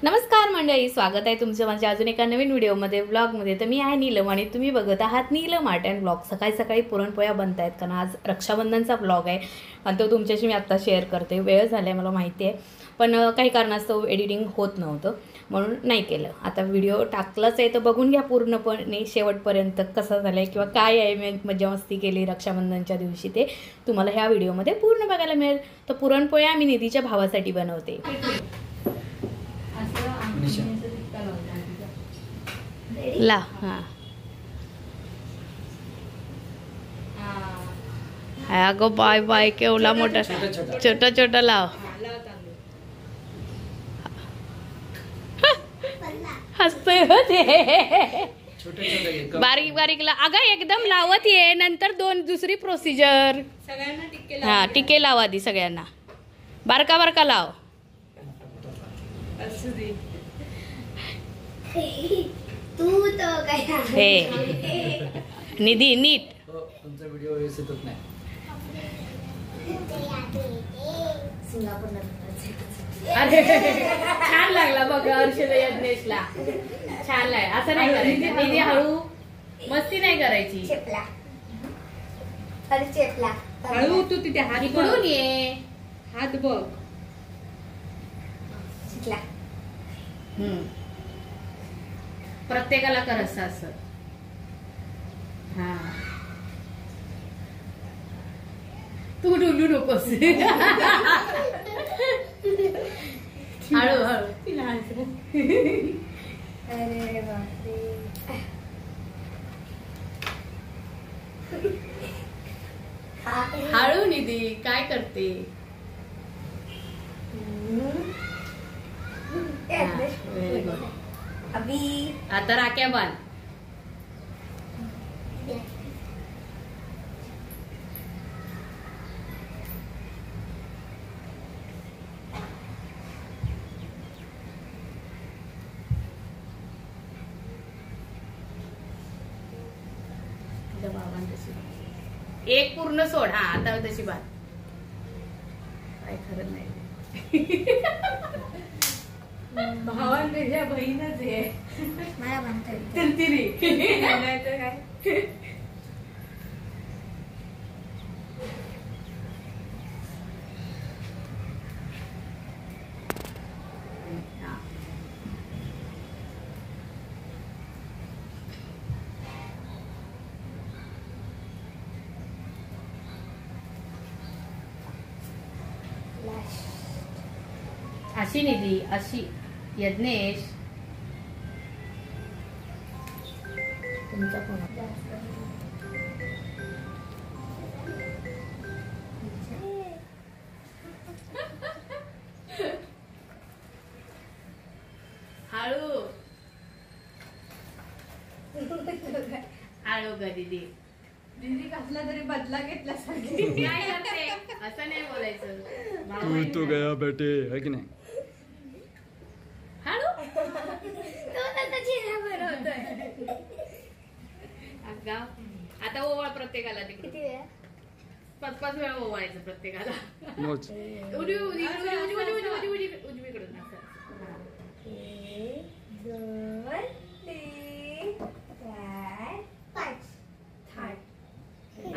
नमस्कार मंडळी, स्वागत आहे तुमचं माझ्या अजून एका नवीन व्हिडिओमध्ये ब्लॉगमध्ये। तर मी आहे नीलम आणि तुम्ही बघत आहात नीलम आर्ट अँड ब्लॉग। सकाळी सकाळी पुरणपोळ्या बनत आहेत कारण आज रक्षाबंधनचा ब्लॉग आहे आणि तो तुमच्याशी मी आत्ता शेअर करते। वेळ झाला आहे मला माहिती आहे, पण काही कारणास्तव एडिटिंग होत नव्हतं म्हणून नाही केलं। आता व्हिडिओ टाकलाच आहे तर बघून घ्या पूर्णपणे शेवटपर्यंत कसा झाला आहे किंवा काय आहे मी मजा मस्ती केली रक्षाबंधनच्या दिवशी ते तुम्हाला ह्या व्हिडिओमध्ये पूर्ण बघायला मिळेल। तर पुरणपोळ्या मी निधीच्या भावासाठी बनवते। ला हाँ अगो बाय बाय केवढा मोठा छोटा छोटा लाव हसतोय बारीक बारीक ला अगं एकदम लावत ये नंतर दुसरी प्रोसिजर हा टिके लावा दी सगळ्यांना बारका बारका लाव तू तो काय हे निधी नीट तुमचा व्हिडिओ व्यवस्थित होत नाही। अरे छान लागला बघ अर्षद यज्ञेशला छान लाय असं नाही करायचं निधी हळू मस्ती नाही करायची चेपला अरे चेपला हळू तू तिथे हात इकडून ये हात बघ शिकला प्रत्येकाला कर असं हा तू डुलू नकोस हळू हळू अरे बापरे हळू निधी काय करते व्हेरी गुड अभी आता राख्या बांध एक पूर्ण सोड हा आता तशी बात काय खरं नाही भावांपेक्षा बहीणच आहे मला म्हणता नाही तर काय अशी निधी अशी यज्ञेश तुमचा फोन हळू हळू ग दीदी दीदी कसला तरी बदला घेतल्यासारखी नाही करते असं नाही बोलायचं तू तो गया बेटे है की नाही। हळू तो त्याचा चेहरा बनवतोय अगं आता ओवाळ प्रत्येकाला तिकडे किती वेळा 5-5 वेळा ओवाळायचं प्रत्येकाला मोज उजवीकडून एक, दोन, तीन, चार, पाच.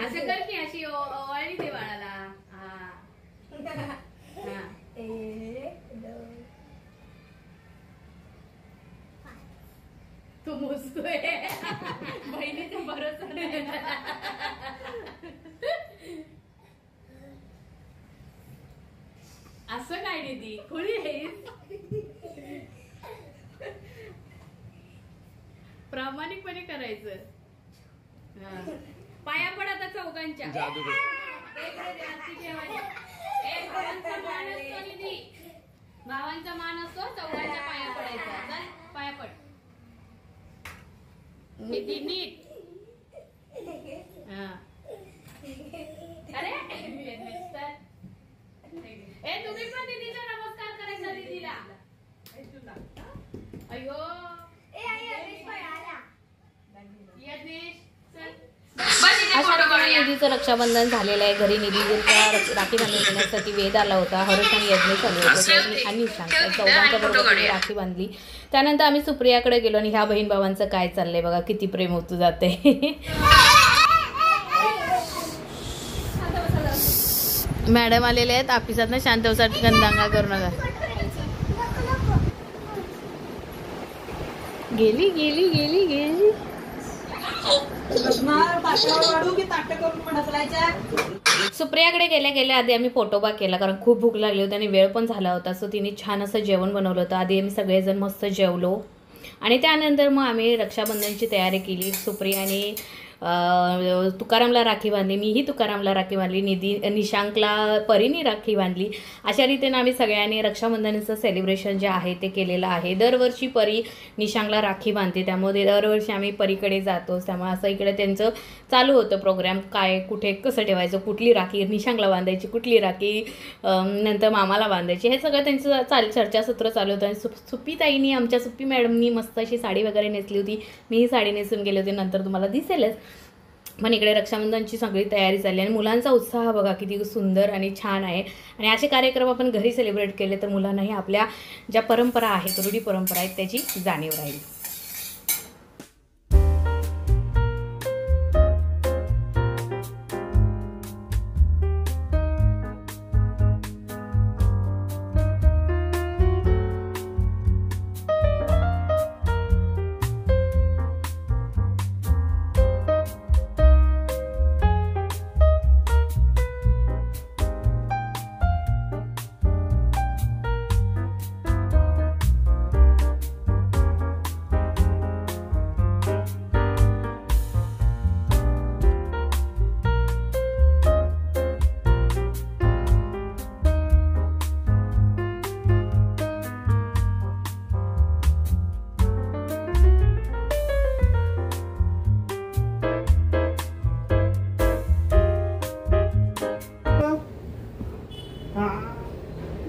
असं कर की अशी ओवाळी दे बाळाला हा एक, दोन, तू मोजतोय बहिणीचं बरंच असं काय निधी खुळी आहेस प्रामाणिकपणे करायचं पाया पड आता चौघांच्या भावांचा मान असतो चौघांच्या पाया पडायचा पाया पड निधी नीट अरे ए तुम्ही पण दीदीला नमस्कार करायचा दीदीला अयो ए आई आदेश पण आला यज्ञेश चल निधीचं रक्षाबंधन झालेलं आहे. घरी निधीचा राखी बांधून देण्यासाठी वेद आला होता. हर्ष आणि यज्ञ चालू होतं आणि शांत चौघांच्या बरोबर राखी बांधली. त्यानंतर आम्ही सुप्रियाकडे गेलो आणि ह्या बहीण भावांचं काय चाललंय बघा, किती प्रेम होतं जाते. मॅडम आलेले आहेत ऑफिसात ना, शांत बसा, गंदांगा करू नका. गेली गेली गेली गेली. सुप्रियाकडे गेल्या गेल्या आधी आम्ही फोटोबा केला, कारण खूप भूक लागली होती आणि वेळ पण झाला होता. सो तिने छान असं जेवण बनवलं होतं. आधी आम्ही सगळेजण मस्त जेवलो आणि त्यानंतर मग आम्ही रक्षाबंधनची तयारी केली. सुप्रियाने तुकारामला राखी बांधली, मीही तुकारामला राखी बांधली, निशांकला परीने राखी बांधली. अशा रीतीनं आम्ही सगळ्यांनी रक्षाबंधनाचं सेलिब्रेशन जे आहे ते केलेलं आहे. दरवर्षी परी निशांकला राखी बांधते, त्यामुळे दरवर्षी आम्ही परीकडे जातो. त्यामुळे असं इकडे त्यांचं चालू होतं प्रोग्राम, काय कुठे कसं ठेवायचं, कुठली राखी निशांकला बांधायची, कुठली राखी नंतर मामाला बांधायची, हे सगळं त्यांचं चर्चासत्र चालू होतं. आणि सुप्पीताईनी, आमच्या सुप्पी मॅडमनी मस्त अशी साडी वगैरे नेसली होती. मीही साडी नेसून गेली होती, नंतर तुम्हाला दिसेलच. पण इकडे रक्षाबंधनची सगळी तयारी चालली आणि मुलांचा उत्साह बघा किती सुंदर आणि छान आहे. आणि असे कार्यक्रम आपण घरी सेलिब्रेट केले तर मुलांनाही आपल्या ज्या परंपरा आहेत, रूढी परंपरा आहेत, त्याची जाणीव राहील.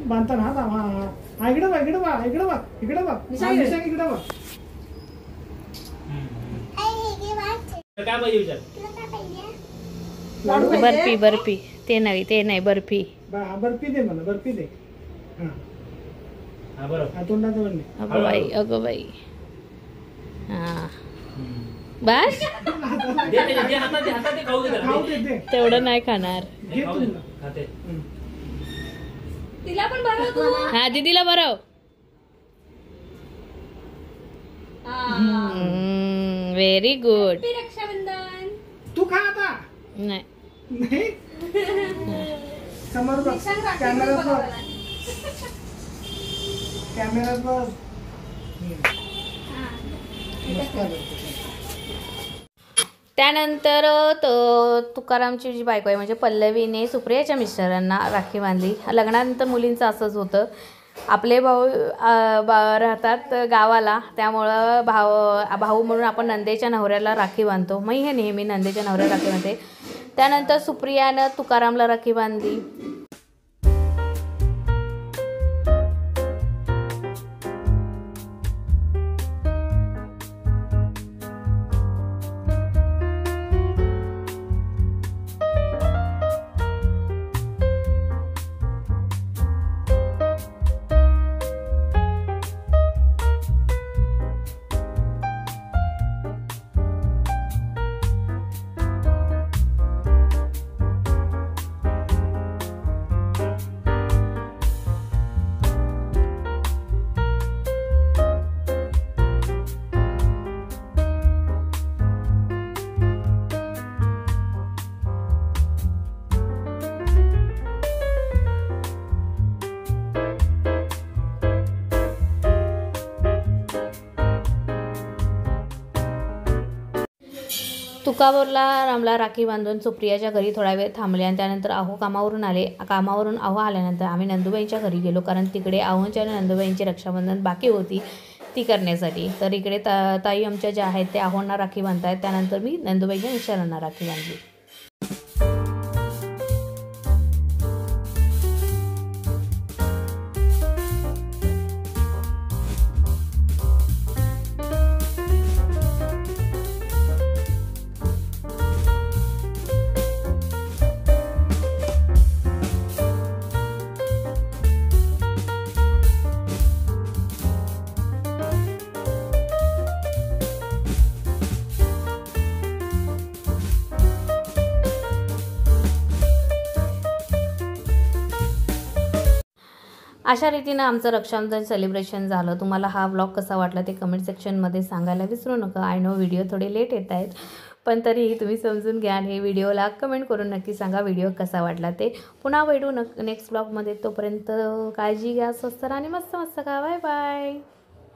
बांधताना हा इकडे बघ, इकडे बघ, इकडे बघ, इकडे बघ, निशांक इकडे बघ. काय पाहिजे विचार? बर्फी बर्फी ते नाही बर्फी. बर्फी दे मला, बर्फी दे. हा बरोबर. तोंडात वळणे. अगं बाई हा बस दे हातात दे, खाऊ दे त्याला. खाऊ दे, दे. तेवढं नाही खाणार. घे खाऊ दे. तुला. खाते. तिला पण बरं तू. हा दीदीला बरं. Very good. हॅपी रक्षाबंधन. तू खा आता. नाही नाही समोर बघ, कॅमेरात बघ, कॅमेरात बघ. मस्त आलं. त्यानंतर तुकारामची जी बायको आहे म्हणजे पल्लवीने सुप्रियाच्या मिस्टरांना राखी बांधली. लग्नानंतर मुलींचं असंच होतं, आपले भाऊ राहतात गावाला, त्यामुळं भाऊ म्हणून आपण नंदेच्या नवऱ्याला राखी बांधतो. मी हे नेहमी नंदेच्या नवऱ्याला राखी बांधते. त्यानंतर सुप्रियानं तुकारामला राखी बांधली. तुकावरला रामला राखी बांधून सुप्रियाच्या घरी थोडा वेळ थांबले आणि त्यानंतर आहो कामावरून आले. कामावरून आहो आल्यानंतर आम्ही नंदुबाईंच्या घरी गेलो, कारण तिकडे आहोंच्या नंदुबाईंची रक्षाबंधन बाकी होती ती करण्यासाठी. तर इकडे ताई आमच्या ज्या आहेत त्या आहोंना राखी बांधतायत. त्यानंतर मी नंदुबाईच्या मिस्टरांना राखी बांधली. अशा रीतीनं आमचं रक्षाबंधन सेलिब्रेशन झालं. तुम्हाला हा व्लॉग कसा वाटला ते कमेंट सेक्शनमध्ये सांगायला विसरू नका. आय नो व्हिडिओ थोडे लेट येत आहेत, पण तरीही तुम्ही समजून घ्या आणि व्हिडिओला कमेंट करून नक्की सांगा व्हिडिओ कसा वाटला ते. पुन्हा भेटू नेक्स्ट व्लॉगमध्ये. तोपर्यंत काळजी घ्या, स्वस्त राहा आणि मस्त मस्त खा. Bye bye.